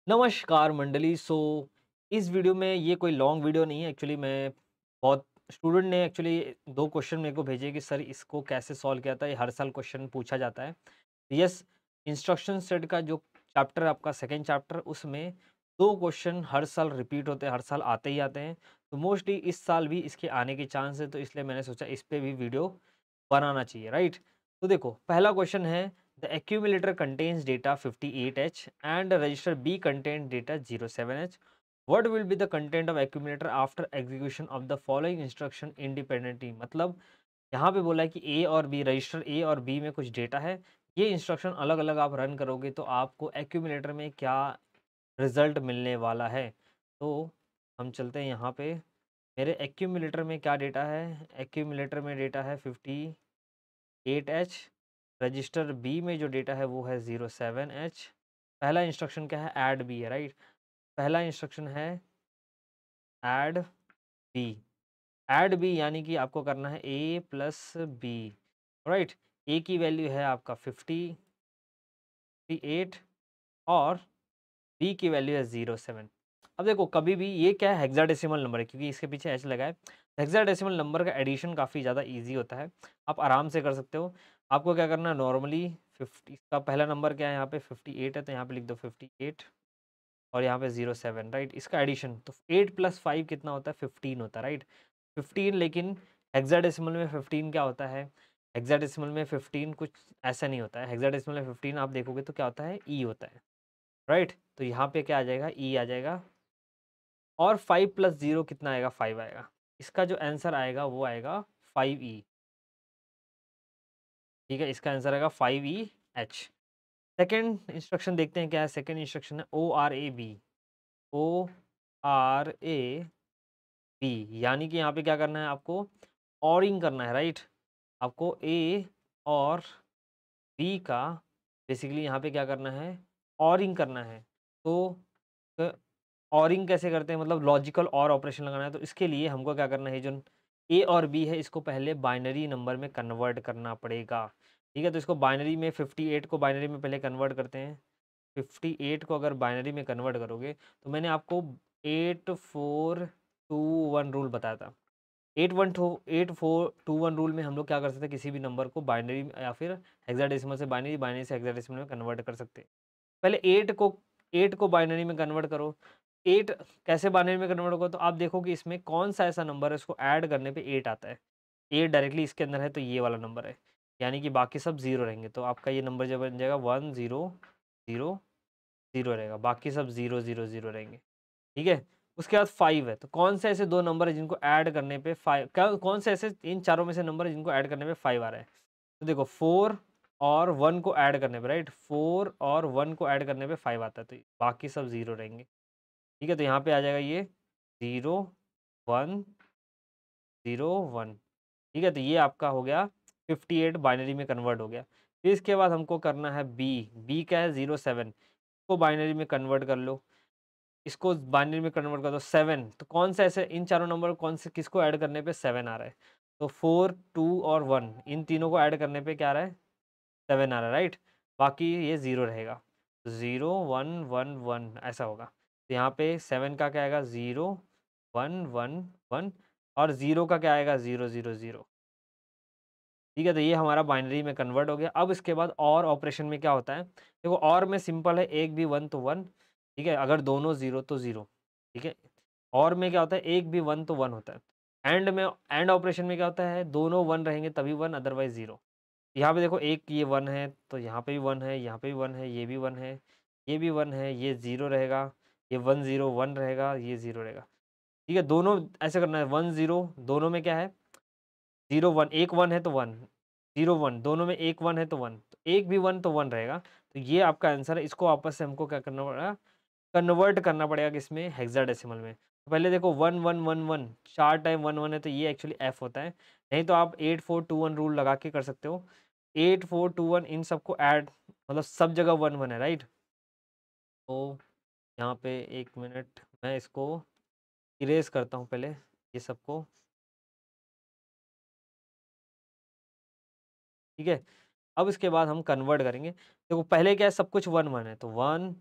नमस्कार मंडली। इस वीडियो में ये कोई लॉन्ग वीडियो नहीं है। एक्चुअली मैं बहुत स्टूडेंट ने एक्चुअली 2 क्वेश्चन मेरे को भेजे कि सर इसको कैसे सॉल्व किया था, ये हर साल क्वेश्चन पूछा जाता है। यस, इंस्ट्रक्शन सेट का जो चैप्टर आपका सेकंड चैप्टर, उसमें 2 क्वेश्चन हर साल रिपीट होते हैं, हर साल आते ही आते हैं। तो मोस्टली इस साल भी इसके आने के चांस है, तो इसलिए मैंने सोचा इस पे भी वीडियो बनाना चाहिए, राइट? तो देखो, पहला क्वेश्चन है, the accumulator contains data 58H and register B contains data 07H. What will be the content of accumulator after execution of the following instruction independently? मतलब यहाँ पे बोला है कि ए और बी, रजिस्टर ए और बी में कुछ डेटा है। ये इंस्ट्रक्शन अलग अलग आप रन करोगे तो आपको एक्यूमुलेटर में क्या रिजल्ट मिलने वाला है। तो हम चलते हैं यहाँ पे। मेरे एक्यूमुलेटर में क्या डेटा है? एक्यूमुलेटर में डेटा है 58H। रजिस्टर बी में जो डेटा है वो है 07H। पहला इंस्ट्रक्शन क्या है? ऐड बी है, राइट? पहला इंस्ट्रक्शन है ऐड बी। ऐड बी यानी कि आपको करना है ए प्लस बी, राइट? ए की वैल्यू है आपका 58 और बी की वैल्यू है 07। अब देखो, कभी भी ये क्या है, हेक्साडेसिमल नंबर है क्योंकि इसके पीछे एच लगा है। हेक्साडेसिमल नंबर का एडिशन काफ़ी ज़्यादा इजी होता है, आप आराम से कर सकते हो। आपको क्या करना है, नॉर्मली 50 इसका पहला नंबर क्या है, यहाँ पे 58 है तो यहाँ पे लिख दो 58 और यहाँ पे 07, राइट? इसका एडिशन तो 8 + 5 कितना होता है? 15 होता है, राइट? 15, लेकिन हेक्साडेसिमल में 15 क्या होता है? हेक्साडेसिमल में 15 कुछ ऐसा नहीं होता है। हेक्साडेसिमल में 15 आप देखोगे तो क्या होता है? ई होता है, राइट? तो यहाँ पे क्या आ जाएगा? ई आ जाएगा। और 5 + 0 कितना आएगा? 5 आएगा। इसका जो आंसर आएगा वो आएगा 5E। ठीक है, इसका आंसर आएगा 5EH। सेकंड इंस्ट्रक्शन देखते हैं क्या है। सेकंड इंस्ट्रक्शन है ORAB। ORAB यानी कि यहाँ पे क्या करना है आपको? ऑरिंग करना है, राइट? आपको ए और बी का बेसिकली यहाँ पे क्या करना है? ऑरिंग करना है। तो ऑरिंग कैसे करते हैं? मतलब लॉजिकल और ऑपरेशन लगाना है, तो इसके लिए हमको क्या करना है, जो ए और बी है इसको पहले बाइनरी नंबर में कन्वर्ट करना पड़ेगा। ठीक है, तो इसको बाइनरी में 58 को बाइनरी में पहले कन्वर्ट करते हैं। 58 को अगर बाइनरी में कन्वर्ट करोगे तो मैंने आपको 8421 रूल बताया था। 8421 रूल में हम लोग क्या कर सकते हैं, किसी भी नंबर को बाइनरी या फिर हेक्साडेसिमल से बाइनरी, बाइनरी से हेक्साडेसिमल में कन्वर्ट कर सकते हैं। पहले 8 को बाइनरी में कन्वर्ट करो। 8 कैसे बाइनरी में कन्वर्ट होगा, तो आप देखो कि इसमें कौन-सा ऐसा नंबर है उसको ऐड करने पे 8 आता है। 8 डायरेक्टली इसके अंदर है तो ये वाला नंबर है। यानी कि बाकी सब 0 रहेंगे। तो आपका ये नंबर जो बन जाएगा 1 0 0 0 रहेगा। बाकी सब 0 0 0 रहेंगे। ठीक है? उसके बाद 5 है। तो कौन से ऐसे 2 नंबर है जिनको ऐड करने पे 5, क्या कौन से ऐसे इन चारों में से नंबर है जिनको ऐड करने पे 5 आ रहा है? तो देखो, 4 और 1 को ऐड करने पे, राइट? 4 और 1 को ऐड करने पे 5 आता है, तो बाकी सब 0 रहेंगे। ठीक है? तो यहाँ पे आ जाएगा ये 0 1 0 1। ठीक है? तो ये आपका हो गया 58 बाइनरी में कन्वर्ट हो गया। फिर इसके बाद हमको करना है बी क्या है? 07 को बाइनरी में कन्वर्ट कर लो। इसको बाइनरी में कन्वर्ट कर दो 7। तो कौन सा ऐसे इन चारों नंबर कौन से किसको ऐड करने पे 7 आ रहा है? तो 4 2 और 1 इन तीनों को ऐड करने पे क्या आ रहा है? 7 आ रहा है, राइट? बाकी ये 0 रहेगा। 0 1 1 1 ऐसा होगा। तो यहाँ पे 7 का क्या आएगा? 0 1 1 1 और 0 का क्या आएगा? 0 0 0। ठीक है, तो ये हमारा बाइनरी में कन्वर्ट हो गया। अब इसके बाद और ऑपरेशन में क्या होता है? देखो, और में सिंपल है, एक भी 1 तो 1, ठीक है? अगर दोनों 0 तो 0, ठीक है? और में क्या होता है? एक भी 1 तो 1 होता है। एंड में, एंड ऑपरेशन में क्या होता है? दोनों 1 रहेंगे तभी 1, अदरवाइज़ 0। यहाँ पे देखो, एक ये 1 है, तो यहाँ पे भी 1 है, यहाँ पे भी 1 है, ये भी 1 है, ये भी 1 है, ये 0 रहेगा, ये 1 0 1 रहेगा, ये 0 रहेगा। ठीक है, दोनों ऐसे करना है, 1 0 दोनों में क्या है? 0 1, एक 1 है तो 1, 0 1 दोनों में एक 1 है तो 1, तो एक भी 1 तो 1 रहेगा। तो ये आपका आंसर है। इसको आपस से हमको क्या करना पड़ेगा? कन्वर्ट करना पड़ेगा किसमें? हेक्साडेसिमल में। तो पहले देखो, 1 1 1 1 4 टाइम 1 1 है तो ये एक्चुअली एफ होता है। नहीं तो आप 8 4 2 1 रूल लगा के कर सकते हो। 8 4 2 1 इन सबको ऐड, मतलब सब जगह 1 1 है, राइट? तो यहाँ पे 1 मिनट, मैं इसको इरेज़ करता हूँ पहले ये सबको। ठीक है? अब इसके बाद हम कन्वर्ट करेंगे। देखो पहले क्या है, सब कुछ 1 1 है, तो 1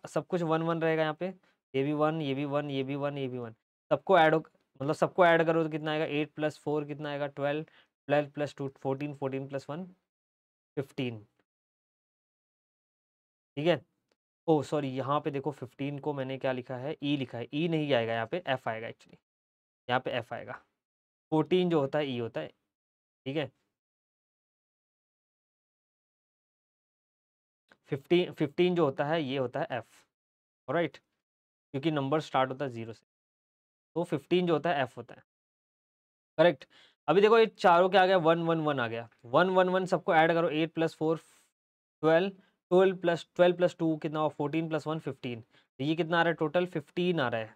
सब कुछ 1 1 रहेगा यहाँ पे। ये भी 1, ये भी 1, ये भी 1, ये भी 1। सबको ऐड मतलब सबको ऐड करो तो कितना आएगा, 8 + 4 कितना आएगा, 12, 12 + 2 14, 14 + 1 15। ठीक है। ओह सॉरी, यहाँ पे देखो 15 को मैंने क्या लिखा है, ई लिखा है। ई नहीं आएगा यहाँ पे, एफ आएगा एक्चुअली। यहाँ पे एफ आएगा। 14 जो होता है ई होता है। ठीक है। 15 जो होता है ये होता है एफ। ऑलराइट, क्योंकि नंबर स्टार्ट होता है 0 से, तो 15 जो होता है एफ होता है। करेक्ट। अभी देखो ये चारों क्या आ गया, 1 1 1 आ गया। 1 1 1 सबको ऐड करो, 8 + 4 12, 12 + 2 कितना हुआ, 14 + 1 15। तो ये कितना आ रहा है, टोटल 15 आ रहा है।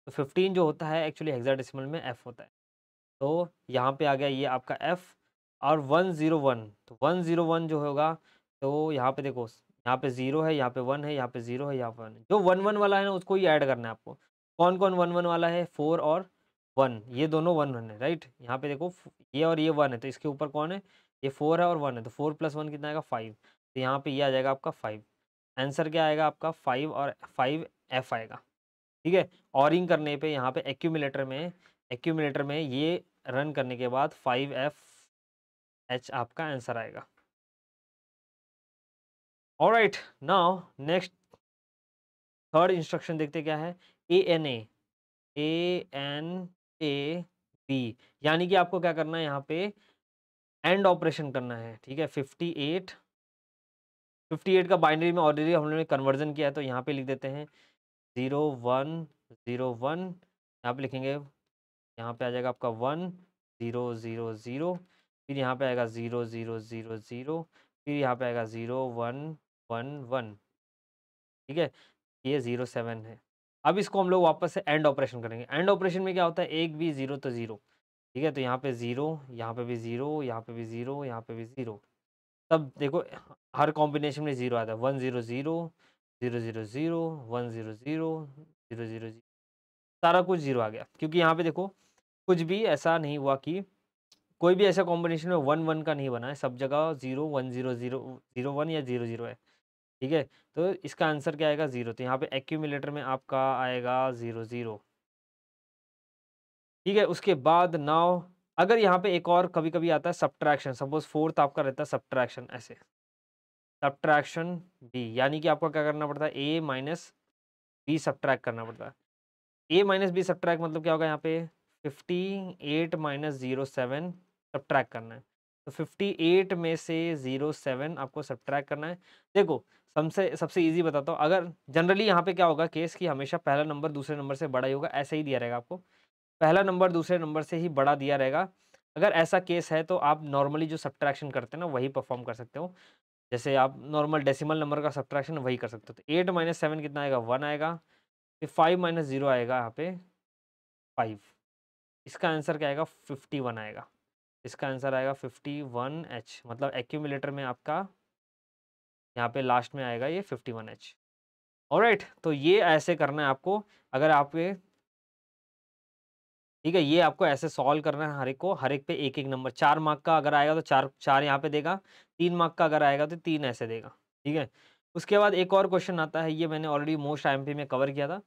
तो 15 जो होता है एक्चुअली हेक्साडेसिमल में एफ होता है। तो यहाँ पे आ गया ये आपका एफ। और 101, तो 101 जो होगा, तो यहाँ पे देखो, यहाँ पे 0 है, यहाँ पे 1 है, यहाँ पे 0 है, यहाँ पे 1 है। जो 1 1 वाला है ना उसको ही ऐड करना है आपको। कौन कौन 1 1 वाला है, 4 और 1, ये दोनों 1 1 है, राइट। यहाँ पे देखो ये और ये 1 है, तो इसके ऊपर कौन है, ये 4 है और 1 है, तो 4 + 1 कितना आएगा, 5। तो यहाँ पे ये आ जाएगा आपका 5। आंसर क्या आएगा आपका 5, और 5 एफ आएगा। ठीक है। ऑरिंग करने पे यहाँ पे एक्यूमुलेटर में ये रन करने के बाद 5FH आपका आंसर आएगा। Alright, now next third instruction देखते क्या है, ANA बी, यानी कि आपको क्या करना है, यहाँ पे एंड ऑपरेशन करना है। ठीक है। 58 का बाइनरी में ऑलरेडी हम लोगों ने कन्वर्जन किया है, तो यहाँ पे लिख देते हैं 0 1 0 1। यहाँ पे लिखेंगे, यहाँ पे आ जाएगा आपका 1 0 0 0, फिर यहाँ पे आएगा 0 0 0 0, फिर यहाँ पे आएगा 0 1 1 1। ठीक है। ये 0 7 है। अब इसको हम लोग वापस से एंड ऑपरेशन करेंगे। एंड ऑपरेशन में क्या होता है, एक भी 0 तो 0। ठीक है। तो यहाँ पे 0, यहाँ पे भी 0, यहाँ पे भी 0, यहाँ पे भी 0। तब देखो हर कॉम्बिनेशन में 0 आता है, 1 0 0 0 0 0 1 0 0 0 0 0, सारा कुछ 0 आ गया। क्योंकि यहाँ पे देखो कुछ भी ऐसा नहीं हुआ कि कोई भी ऐसा कॉम्बिनेशन में 1 1 का नहीं बना है, सब जगह 0 1 0 0 0 1 या 0 0 है। ठीक है। तो इसका आंसर क्या आएगा, 0। तो यहाँ पे एक्यूमुलेटर में आपका आएगा 0 0। ठीक है। उसके बाद नाउ अगर यहाँ पे एक और कभी कभी आता है सब्ट्रैक्शन, सपोज फोर्थ आपका रहता है सब्ट्रैक्शन, ऐसे सब्ट्रैक्शन बी, यानी कि आपको क्या करना पड़ता है, ए माइनस बी सब्ट्रैक्ट करना पड़ता है। ए माइनस बी सब्ट्रैक्ट मतलब क्या होगा, यहाँ पे 58 - 07 सब्ट्रैक्ट करना है। तो 58 में से 07 आपको सब्ट्रैक्ट करना है। देखो सबसे सबसे ईजी बताता हूँ, अगर जनरली यहाँ पे क्या होगा केस कि हमेशा पहला नंबर दूसरे नंबर से बड़ा ही होगा, ऐसे ही दिया रहेगा आपको, पहला नंबर दूसरे नंबर से ही बड़ा दिया रहेगा। अगर ऐसा केस है तो आप नॉर्मली जो सब्ट्रैक्शन करते हैं ना वही परफॉर्म कर सकते हो। जैसे आप नॉर्मल डेसिमल नंबर का सब्ट्रैक्शन वही कर सकते हो। तो 8 - 7 कितना आएगा, 1 आएगा। फिर 5 - 0 आएगा यहाँ पे 5। इसका आंसर क्या आएगा, 51 आएगा। इसका आंसर आएगा 51H, मतलब एक्यूमुलेटर में आपका यहाँ पे लास्ट में आएगा ये 51H। ऑलराइट, तो ये ऐसे करना है आपको। अगर आप ये ठीक है, ये आपको ऐसे सॉल्व करना है, हर एक को, हर एक पे एक एक नंबर। 4 मार्क का अगर आएगा तो 4 4 यहाँ पे देगा, 3 मार्क का अगर आएगा तो 3 ऐसे देगा। ठीक है। उसके बाद एक और क्वेश्चन आता है, ये मैंने ऑलरेडी मोस्ट आईएमपी में कवर किया था।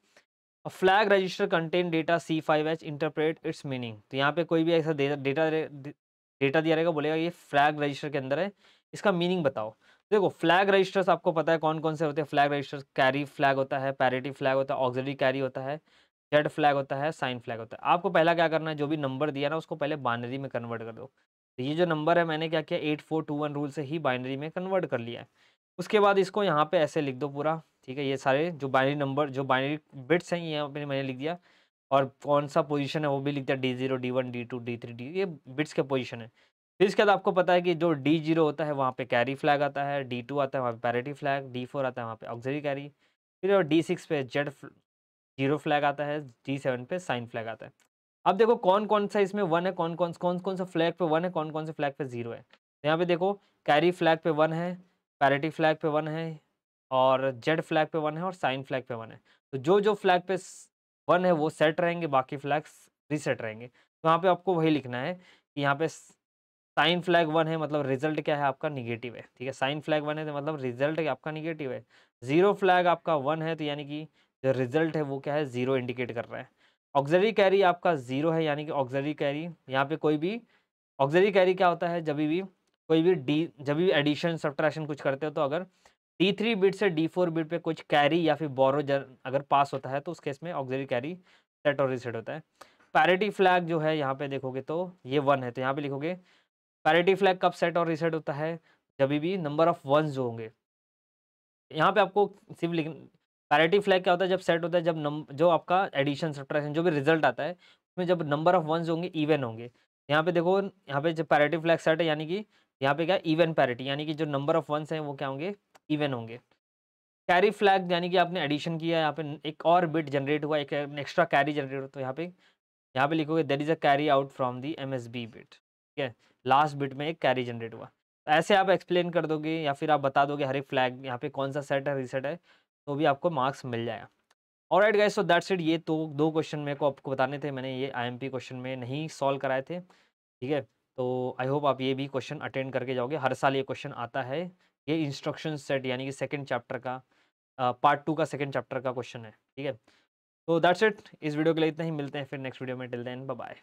Flag register contain data C5H, interpret it's meaning. तो यहाँ पे कोई भी ऐसा डेटा दिया रहेगा, बोलेगा ये फ्लैग रजिस्टर के अंदर है, इसका मीनिंग बताओ। देखो फ्लैग रजिस्टर्स आपको पता है कौन कौन से होते हैं फ्लैग रजिस्टर्स, कैरी फ्लैग होता है, पैरिटी फ्लैग होता है, ऑक्सिलरी कैरी होता है, जेड फ्लैग होता है, साइन फ्लैग होता है। आपको पहला क्या करना है, जो भी नंबर दिया ना उसको पहले बाइनरी में कन्वर्ट कर दो। तो ये जो नंबर है मैंने क्या किया, 8421 रूल से ही बाइनरी में कन्वर्ट कर लिया है। उसके बाद इसको यहाँ पे ऐसे लिख दो पूरा। ठीक है। ये सारे जो बाइनरी नंबर, जो बाइनरी बिट्स हैं ये यहाँ पे मैंने लिख दिया, और कौन सा पोजीशन है वो भी लिख दिया, D0 D1 D2 D3 D, ये बिट्स के पोजीशन है। फिर इसके बाद आपको पता है कि जो D0 होता है वहाँ पे कैरी फ्लैग आता है, D2 आता है वहाँ पे पैरिटी फ्लैग, D4 आता है वहाँ पे ऑक्सिलरी कैरी, फिर और D6 पे जेड जीरो फ्लैग आता है, D7 पे साइन फ्लैग आता है। अब देखो कौन कौन सा इसमें 1 है, कौन कौन सा फ्लैग पे 1 है, कौन कौन से फ्लैग पे 0 है। तो यहाँ पे देखो कैरी फ्लैग पे 1 है, पैरिटी फ्लैग पे 1 है, और जेड फ्लैग पे 1 है, और साइन फ्लैग पे 1 है। तो जो जो फ्लैग पे 1 है वो सेट रहेंगे, बाकी फ्लैग्स रीसेट रहेंगे। तो यहाँ पे आपको वही लिखना है कि यहाँ पे साइन फ्लैग 1 है मतलब रिजल्ट क्या है आपका नेगेटिव है, ठीक है। साइन फ्लैग 1 है तो मतलब रिजल्ट आपका नेगेटिव है। 0 फ्लैग आपका 1 है तो यानी कि जो रिजल्ट है वो क्या है 0 इंडिकेट कर रहा है। ऑक्सिलरी कैरी आपका 0 है यानी कि ऑक्सिलरी कैरी यहाँ पे कोई भी ऑक्सिलरी कैरी क्या होता है जब भी एडिशन सब्ट्रैक्शन कुछ करते हो तो अगर D3 बिट से D4 बिट पे कुछ कैरी या फिर बोरो अगर पास होता है तो उस केस में ऑक्सिलरी कैरी सेट और रीसेट होता है। पैरिटी फ्लैग जो है यहाँ पे देखोगे तो ये 1 है तो यहाँ पे लिखोगे पैरिटी फ्लैग कब सेट और रीसेट होता है, जब भी नंबर ऑफ वंस जो होंगे। यहाँ पे आपको सिर्फ लिख पैरिटी फ्लैग क्या होता है जब सेट होता है जब जो आपका एडिशन सब्ट्रैक्शन जो भी रिजल्ट आता है उसमें जब नंबर ऑफ वंस होंगे इवन होंगे। यहाँ पे देखो यहाँ पे जब पैरिटी फ्लैग सेट है यानी कि यहाँ पे क्या इवन पैरिटी यानी कि जो नंबर ऑफ वंस हैं वो क्या होंगे इवन होंगे। कैरी फ्लैग यानी कि आपने एडिशन किया यहाँ पे एक और बिट जनरेट हुआ एक एक्स्ट्रा कैरी जनरेट हुआ तो यहाँ पे लिखोगे there is a carry out from the MSB bit, ठीक है। लास्ट बिट में एक कैरी जनरेट हुआ। ऐसे आप एक्सप्लेन कर दोगे या फिर आप बता दोगे हर एक फ्लैग यहाँ पे कौन सा सेट है रीसेट है तो भी आपको मार्क्स मिल जाएगा। Alright guys, so that's it. ये तो 2 क्वेश्चन मेरे को आपको बताने थे, मैंने ये आईएमपी क्वेश्चन में नहीं सॉल्व कराए थे, ठीक है। तो आई होप आप ये भी क्वेश्चन अटेंड करके जाओगे। हर साल ये क्वेश्चन आता है। ये इंस्ट्रक्शन सेट यानी कि सेकंड चैप्टर का पार्ट 2 का सेकंड चैप्टर का क्वेश्चन है, ठीक है। तो दैट्स इट। इस वीडियो के लिए इतना ही, मिलते हैं फिर नेक्स्ट वीडियो में। Till then bye bye.